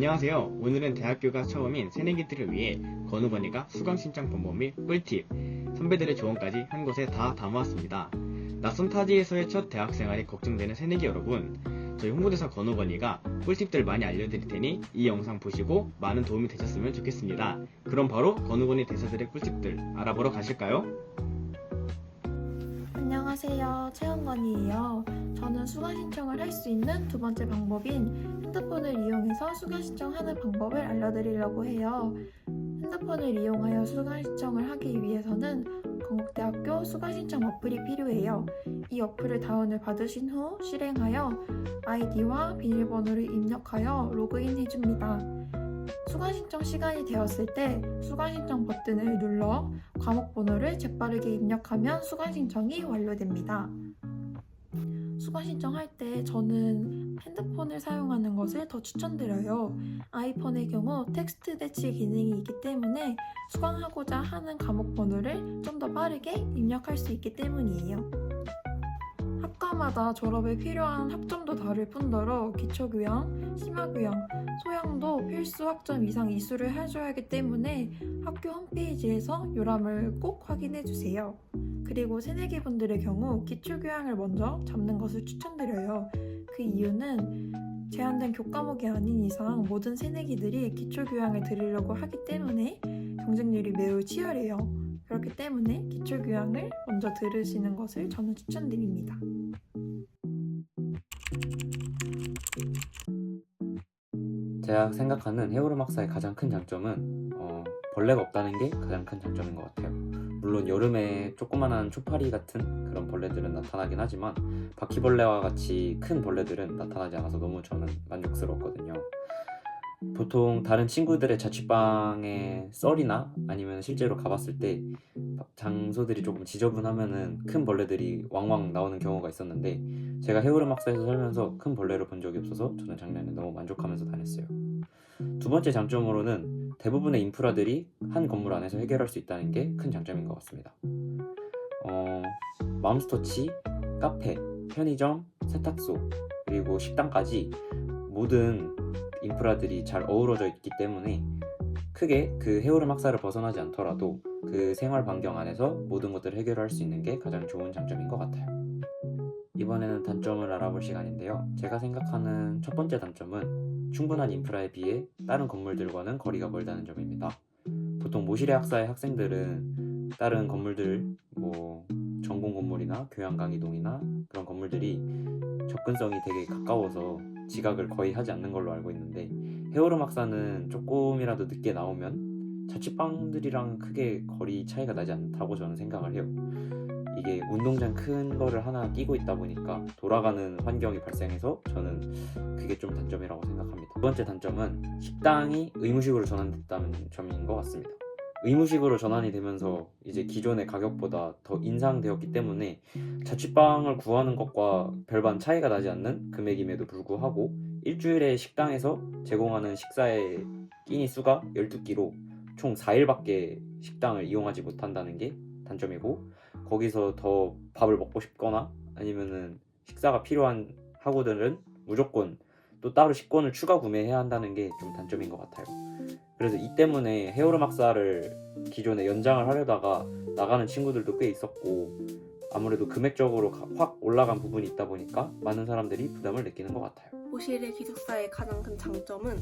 안녕하세요. 오늘은 대학교가 처음인 새내기들을 위해 건우건이가 수강 신청 방법 및 꿀팁, 선배들의 조언까지 한 곳에 다 담아왔습니다. 낯선 타지에서의 첫 대학생활이 걱정되는 새내기 여러분, 저희 홍보대사 건우건이가 꿀팁들 많이 알려드릴 테니 이 영상 보시고 많은 도움이 되셨으면 좋겠습니다. 그럼 바로 건우건이 대사들의 꿀팁들 알아보러 가실까요? 안녕하세요. 최은건이에요. 저는 수강 신청을 할 수 있는 두 번째 방법인 핸드폰을 이용해서 수강 신청하는 방법을 알려드리려고 해요. 핸드폰을 이용하여 수강 신청을 하기 위해서는 건국대학교 수강 신청 어플이 필요해요. 이 어플을 다운을 받으신 후 실행하여 아이디와 비밀번호를 입력하여 로그인 해줍니다. 수강 신청 시간이 되었을 때 수강 신청 버튼을 눌러 과목 번호를 재빠르게 입력하면 수강 신청이 완료됩니다. 수강 신청할 때 저는 핸드폰을 사용하는 것을 더 추천드려요. 아이폰의 경우 텍스트 대치 기능이 있기 때문에 수강하고자 하는 과목 번호를 좀 더 빠르게 입력할 수 있기 때문이에요. 학과마다 졸업에 필요한 학점도 다를 뿐더러 기초교양, 심화교양, 소양도 필수 학점 이상 이수를 해줘야 하기 때문에 학교 홈페이지에서 요람을 꼭 확인해주세요. 그리고 새내기분들의 경우 기초교양을 먼저 잡는 것을 추천드려요. 그 이유는 제한된 교과목이 아닌 이상 모든 새내기들이 기초교양을 들으려고 하기 때문에 경쟁률이 매우 치열해요. 그렇기 때문에 기초교양을 먼저 들으시는 것을 저는 추천드립니다. 제가 생각하는 헤어룸학사의 가장 큰 장점은 벌레가 없다는 게 가장 큰 장점인 것 같아요. 물론 여름에 조그만한 초파리 같은 그런 벌레들은 나타나긴 하지만 바퀴벌레와 같이 큰 벌레들은 나타나지 않아서 너무 저는 만족스러웠거든요. 보통 다른 친구들의 자취방에 썰이나 아니면 실제로 가봤을 때 장소들이 조금 지저분하면은 큰 벌레들이 왕왕 나오는 경우가 있었는데 제가 헤어룸학사에서 살면서 큰 벌레를 본 적이 없어서 저는 작년에 너무 만족하면서 다녔어요. 두 번째 장점으로는 대부분의 인프라들이 한 건물 안에서 해결할 수 있다는 게 큰 장점인 것 같습니다. 맘스터치, 카페, 편의점, 세탁소, 그리고 식당까지 모든 인프라들이 잘 어우러져 있기 때문에 크게 그 헤어룸 학사를 벗어나지 않더라도 그 생활 반경 안에서 모든 것들을 해결할 수 있는 게 가장 좋은 장점인 것 같아요. 이번에는 단점을 알아볼 시간인데요. 제가 생각하는 첫 번째 단점은 충분한 인프라에 비해 다른 건물들과는 거리가 멀다는 점입니다. 보통 모실의 학사의 학생들은 다른 건물들, 전공 건물이나 교양강의동이나 그런 건물들이 접근성이 되게 가까워서 지각을 거의 하지 않는 걸로 알고 있는데 헤어룸 학사는 조금이라도 늦게 나오면 자취방들이랑 크게 거리 차이가 나지 않다고 저는 생각을 해요. 이게 운동장 큰 거를 하나 끼고 있다 보니까 돌아가는 환경이 발생해서 저는 그게 좀 단점이라고 생각합니다. 두 번째 단점은 식당이 의무식으로 전환됐다는 점인 것 같습니다. 의무식으로 전환이 되면서 이제 기존의 가격보다 더 인상되었기 때문에 자취방을 구하는 것과 별반 차이가 나지 않는 금액임에도 불구하고 일주일에 식당에서 제공하는 식사의 끼니 수가 12끼로 총 4일밖에 식당을 이용하지 못한다는 게 단점이고, 거기서 더 밥을 먹고 싶거나 아니면은 식사가 필요한 학우들은 무조건 또 따로 식권을 추가 구매해야 한다는 게 좀 단점인 것 같아요. 그래서 이 때문에 헤어룸 학사를 기존에 연장을 하려다가 나가는 친구들도 꽤 있었고, 아무래도 금액적으로 확 올라간 부분이 있다 보니까 많은 사람들이 부담을 느끼는 것 같아요. 모실의 기숙사의 가장 큰 장점은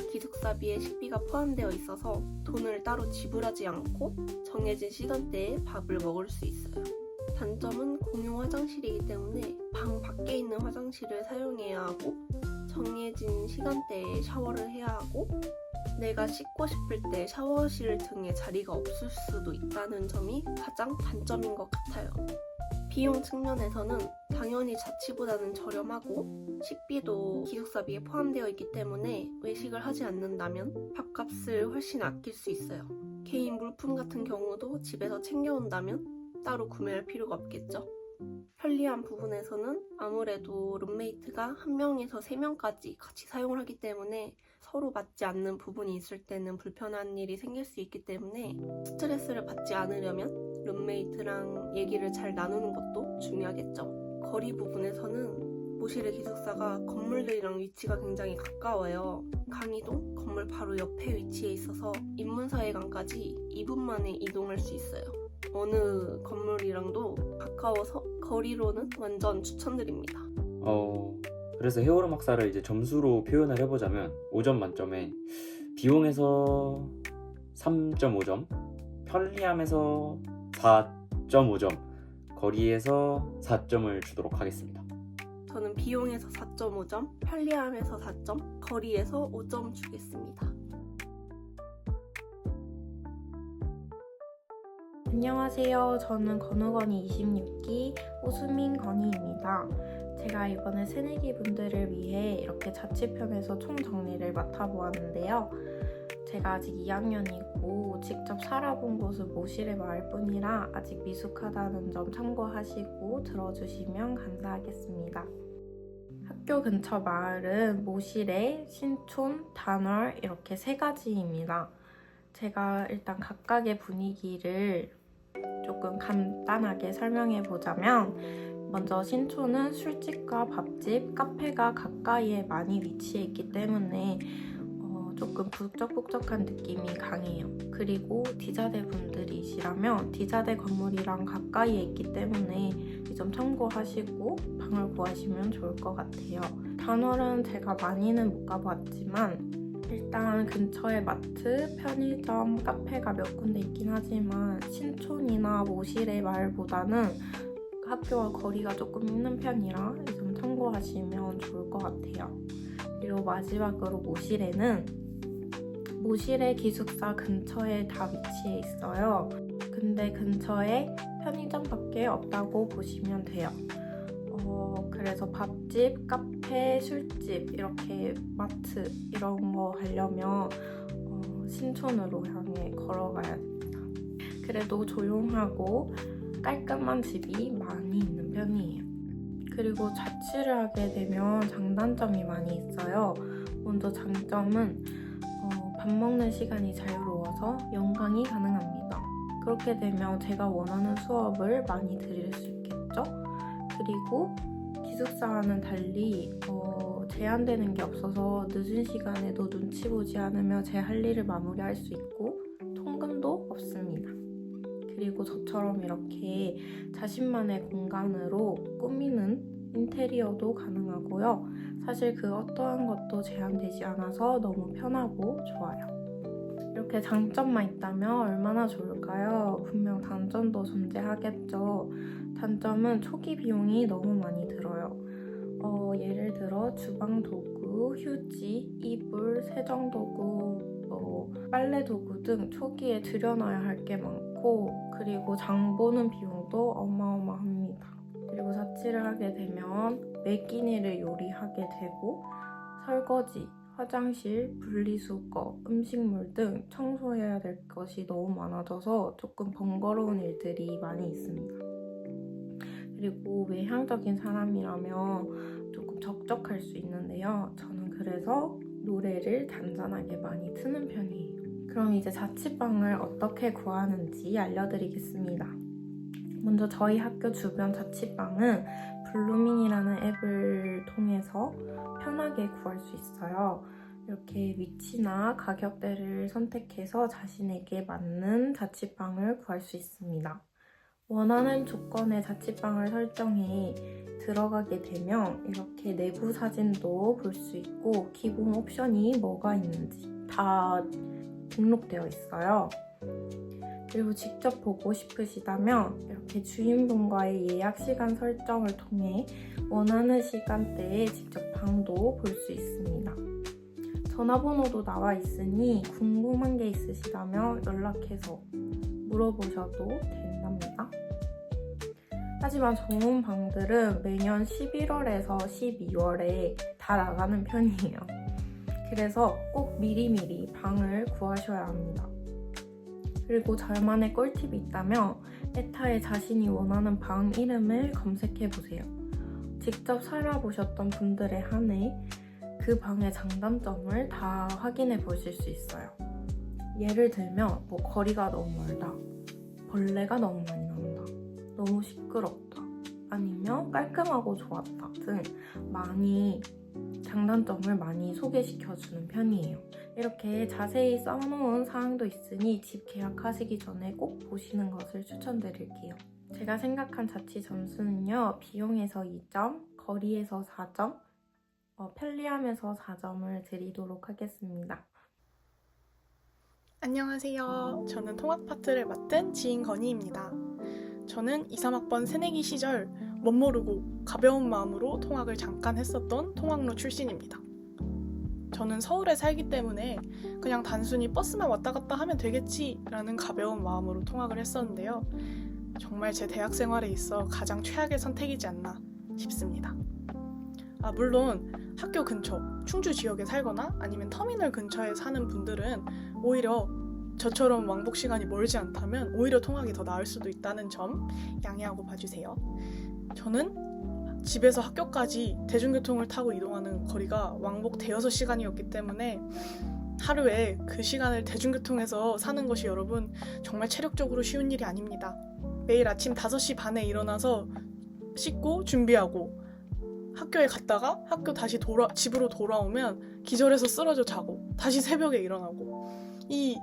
기숙사비에 식비가 포함되어 있어서 돈을 따로 지불하지 않고 정해진 시간대에 밥을 먹을 수 있어요. 단점은 공용 화장실이기 때문에 방 밖에 있는 화장실을 사용해야 하고 정해진 시간대에 샤워를 해야 하고 내가 씻고 싶을 때 샤워실 등에 자리가 없을 수도 있다는 점이 가장 단점인 것 같아요. 비용 측면에서는 당연히 자취보다는 저렴하고 식비도 기숙사비에 포함되어 있기 때문에 외식을 하지 않는다면 밥값을 훨씬 아낄 수 있어요. 개인 물품 같은 경우도 집에서 챙겨온다면 따로 구매할 필요가 없겠죠. 편리한 부분에서는 아무래도 룸메이트가 1명에서 3명까지 같이 사용을 하기 때문에 서로 맞지 않는 부분이 있을 때는 불편한 일이 생길 수 있기 때문에 스트레스를 받지 않으려면 룸메이트랑 얘기를 잘 나누는 것도 중요하겠죠. 거리 부분에서는 모실의 기숙사가 건물들이랑 위치가 굉장히 가까워요. 강의동 건물 바로 옆에 위치해 있어서 인문사회관까지 2분 만에 이동할 수 있어요. 어느 건물이랑도 가까워서 거리로는 완전 추천드립니다. 그래서 헤어룸 학사를 이제 점수로 표현을 해보자면 5점 만점에 비용에서 3.5점, 편리함에서 4.5점, 거리에서 4점을 주도록 하겠습니다. 저는 비용에서 4.5점, 편리함에서 4점, 거리에서 5점 주겠습니다. 안녕하세요. 저는 건우건이 26기 오수민 건희입니다. 제가 이번에 새내기 분들을 위해 이렇게 자취편에서 총정리를 맡아보았는데요. 제가 아직 2학년이고 직접 살아본 곳은 모실의 마을뿐이라 아직 미숙하다는 점 참고하시고 들어주시면 감사하겠습니다. 학교 근처 마을은 모실의 신촌, 단월 이렇게 3가지입니다. 제가 일단 각각의 분위기를 조금 간단하게 설명해 보자면 먼저 신촌은 술집과 밥집, 카페가 가까이에 많이 위치해 있기 때문에 조금 북적북적한 느낌이 강해요. 그리고 디자대 분들이시라면 디자대 건물이랑 가까이에 있기 때문에 이 점 참고하시고 방을 구하시면 좋을 것 같아요. 단월은 제가 많이는 못 가봤지만 일단 근처에 마트, 편의점, 카페가 몇 군데 있긴 하지만 신촌이나 모실의 마을보다는 학교와 거리가 조금 있는 편이라 이 점 참고하시면 좋을 것 같아요. 그리고 마지막으로 모실의 기숙사 근처에 다 위치해 있어요. 근데 근처에 편의점밖에 없다고 보시면 돼요. 그래서 밥집, 카페, 술집, 이렇게 마트 이런 거 가려면 신촌으로 향해 걸어가야 됩니다. 그래도 조용하고 깔끔한 집이 많이 있는 편이에요. 그리고 자취를 하게 되면 장단점이 많이 있어요. 먼저 장점은 밥 먹는 시간이 자유로워서 연강이 가능합니다. 그렇게 되면 제가 원하는 수업을 많이 들을 수 있겠죠? 그리고 기숙사와는 달리 제한되는 게 없어서 늦은 시간에도 눈치 보지 않으며 제 할 일을 마무리할 수 있고 통금도 없습니다. 그리고 저처럼 이렇게 자신만의 공간으로 꾸미는 인테리어도 가능하고요. 사실 그 어떠한 것도 제한되지 않아서 너무 편하고 좋아요. 이렇게 장점만 있다면 얼마나 좋을까요? 분명 단점도 존재하겠죠. 단점은 초기 비용이 너무 많이 들어요. 예를 들어 주방 도구, 휴지, 이불, 세정 도구, 빨래 도구 등 초기에 들여놔야 할 게 많고 그리고 장 보는 비용도 어마어마합니다. 그리고 자취를 하게 되면 매 끼니를 요리하게 되고 설거지, 화장실, 분리수거, 음식물 등 청소해야 될 것이 너무 많아져서 조금 번거로운 일들이 많이 있습니다. 그리고 외향적인 사람이라면 조금 적적할 수 있는데요. 저는 그래서 노래를 단단하게 많이 트는 편이에요. 그럼 이제 자취방을 어떻게 구하는지 알려드리겠습니다. 먼저 저희 학교 주변 자취방은 블루밍이라는 앱을 통해서 편하게 구할 수 있어요. 이렇게 위치나 가격대를 선택해서 자신에게 맞는 자취방을 구할 수 있습니다. 원하는 조건의 자취방을 설정해 들어가게 되면 이렇게 내부 사진도 볼 수 있고 기본 옵션이 뭐가 있는지 다 등록되어 있어요. 그리고 직접 보고 싶으시다면 이렇게 주인분과의 예약 시간 설정을 통해 원하는 시간대에 직접 방도 볼 수 있습니다. 전화번호도 나와 있으니 궁금한 게 있으시다면 연락해서 물어보셔도 된답니다. 하지만 좋은 방들은 매년 11월에서 12월에 다 나가는 편이에요. 그래서 꼭 미리미리 방을 구하셔야 합니다. 그리고 저만의 꿀팁이 있다면 에타에 자신이 원하는 방 이름을 검색해보세요. 직접 살아보셨던 분들에 한해 그 방의 장단점을 다 확인해 보실 수 있어요. 예를 들면 거리가 너무 멀다, 벌레가 너무 많이 나온다, 너무 시끄럽다, 아니면 깔끔하고 좋았다 등 많이 장단점을 많이 소개시켜주는 편이에요. 이렇게 자세히 써놓은 사항도 있으니 집 계약하시기 전에 꼭 보시는 것을 추천드릴게요. 제가 생각한 자취 점수는요. 비용에서 2점, 거리에서 4점, 편리함에서 4점을 드리도록 하겠습니다. 안녕하세요. 저는 통학 파트를 맡은 지인 건희입니다. 저는 2, 3학번 새내기 시절 멋모르고 가벼운 마음으로 통학을 잠깐 했었던 통학로 출신입니다. 저는 서울에 살기 때문에 그냥 단순히 버스만 왔다 갔다 하면 되겠지라는 가벼운 마음으로 통학을 했었는데요. 정말 제 대학 생활에 있어 가장 최악의 선택이지 않나 싶습니다. 물론 학교 근처, 충주 지역에 살거나 아니면 터미널 근처에 사는 분들은 오히려 저처럼 왕복 시간이 멀지 않다면 오히려 통학이 더 나을 수도 있다는 점 양해하고 봐주세요. 저는 집에서 학교까지 대중교통을 타고 이동하는 거리가 왕복 대여섯 시간이었기 때문에 하루에 그 시간을 대중교통에서 사는 것이 여러분 정말 체력적으로 쉬운 일이 아닙니다. 매일 아침 5시 반에 일어나서 씻고 준비하고 학교에 갔다가 학교 다시 집으로 돌아오면 기절해서 쓰러져 자고 다시 새벽에 일어나고 이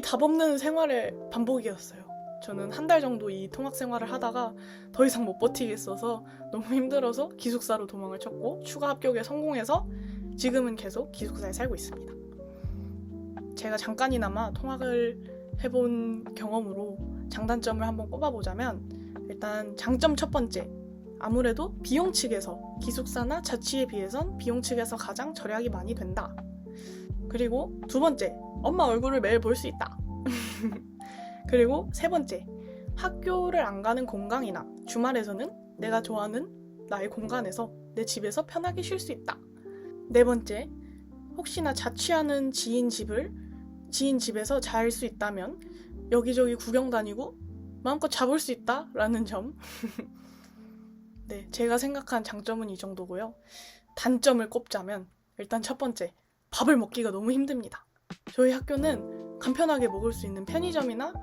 답 없는 생활의 반복이었어요. 저는 한 달 정도 이 통학 생활을 하다가 더 이상 못 버티겠어서 너무 힘들어서 기숙사로 도망을 쳤고 추가 합격에 성공해서 지금은 계속 기숙사에 살고 있습니다. 제가 잠깐이나마 통학을 해본 경험으로 장단점을 한번 꼽아보자면 일단 장점 첫 번째, 아무래도 비용 측에서 기숙사나 자취에 비해선 비용 측에서 가장 절약이 많이 된다. 그리고 두 번째, 엄마 얼굴을 매일 볼 수 있다. 그리고 세 번째, 학교를 안 가는 공강이나 주말에서는 내가 좋아하는 나의 공간에서 내 집에서 편하게 쉴 수 있다. 네 번째, 혹시나 자취하는 지인 집에서 잘 수 있다면 여기저기 구경 다니고 마음껏 자볼 수 있다라는 점. 네, 제가 생각한 장점은 이 정도고요. 단점을 꼽자면 일단 첫 번째, 밥을 먹기가 너무 힘듭니다. 저희 학교는 간편하게 먹을 수 있는 편의점이나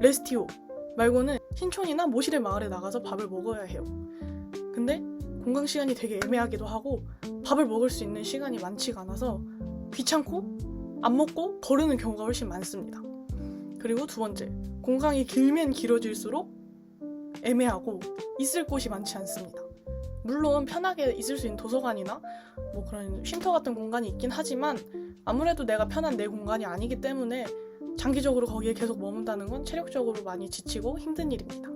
레스티오 말고는 신촌이나 모실의 마을에 나가서 밥을 먹어야 해요. 근데 공강 시간이 되게 애매하기도 하고 밥을 먹을 수 있는 시간이 많지가 않아서 귀찮고 안 먹고 거르는 경우가 훨씬 많습니다. 그리고 두 번째, 공강이 길면 길어질수록 애매하고 있을 곳이 많지 않습니다. 물론 편하게 있을 수 있는 도서관이나 뭐 그런 쉼터 같은 공간이 있긴 하지만 아무래도 내가 편한 내 공간이 아니기 때문에 장기적으로 거기에 계속 머문다는 건 체력적으로 많이 지치고 힘든 일입니다.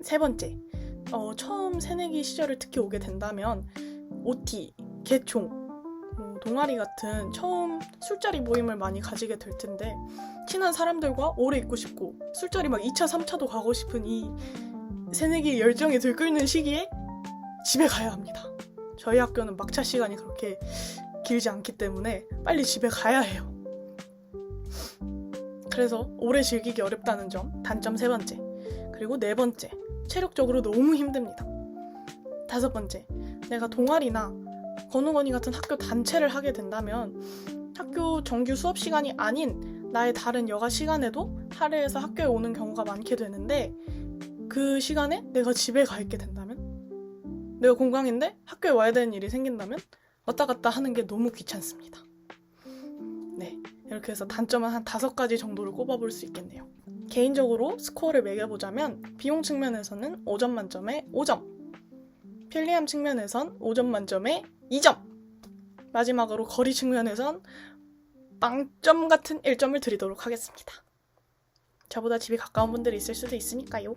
세 번째, 처음 새내기 시절을 특히 오게 된다면 OT, 개총, 동아리 같은 처음 술자리 모임을 많이 가지게 될 텐데 친한 사람들과 오래 있고 싶고 술자리 막 2차, 3차도 가고 싶은 이 새내기 열정이 들끓는 시기에 집에 가야 합니다. 저희 학교는 막차 시간이 그렇게 길지 않기 때문에 빨리 집에 가야 해요. 그래서 오래 즐기기 어렵다는 점, 단점 세 번째. 그리고 네 번째, 체력적으로 너무 힘듭니다. 다섯 번째, 내가 동아리나 건우건이 같은 학교 단체를 하게 된다면 학교 정규 수업 시간이 아닌 나의 다른 여가 시간에도 할애해서 학교에 오는 경우가 많게 되는데 그 시간에 내가 집에 가 있게 된다면 내가 공강인데 학교에 와야 되는 일이 생긴다면 왔다 갔다 하는 게 너무 귀찮습니다. 네, 이렇게 해서 단점은 한 5가지 정도를 꼽아볼 수 있겠네요. 개인적으로 스코어를 매겨보자면 비용 측면에서는 5점 만점에 5점, 편리함 측면에선 5점 만점에 2점, 마지막으로 거리 측면에선 빵점 같은 1점을 드리도록 하겠습니다. 저보다 집이 가까운 분들이 있을 수도 있으니까요.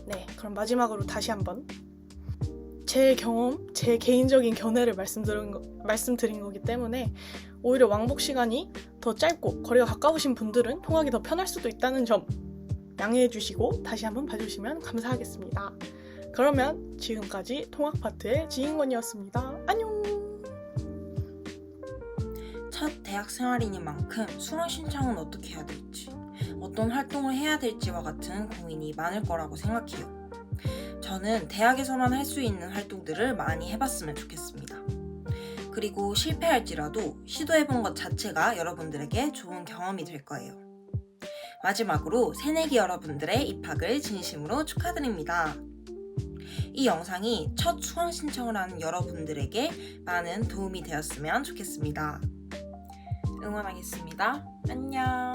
네, 그럼 마지막으로 다시 한번 제 경험, 제 개인적인 견해를 말씀드린 거기 때문에 오히려 왕복 시간이 더 짧고 거리가 가까우신 분들은 통학이 더 편할 수도 있다는 점 양해해 주시고 다시 한번 봐주시면 감사하겠습니다. 그러면 지금까지 통학 파트의 지인권이었습니다. 안녕! 첫 대학 생활이니만큼 수강 신청은 어떻게 해야 될지, 어떤 활동을 해야 될지와 같은 고민이 많을 거라고 생각해요. 저는 대학에서만 할 수 있는 활동들을 많이 해봤으면 좋겠습니다. 그리고 실패할지라도 시도해본 것 자체가 여러분들에게 좋은 경험이 될 거예요. 마지막으로 새내기 여러분들의 입학을 진심으로 축하드립니다. 이 영상이 첫 수강 신청을 하는 여러분들에게 많은 도움이 되었으면 좋겠습니다. 응원하겠습니다. 안녕.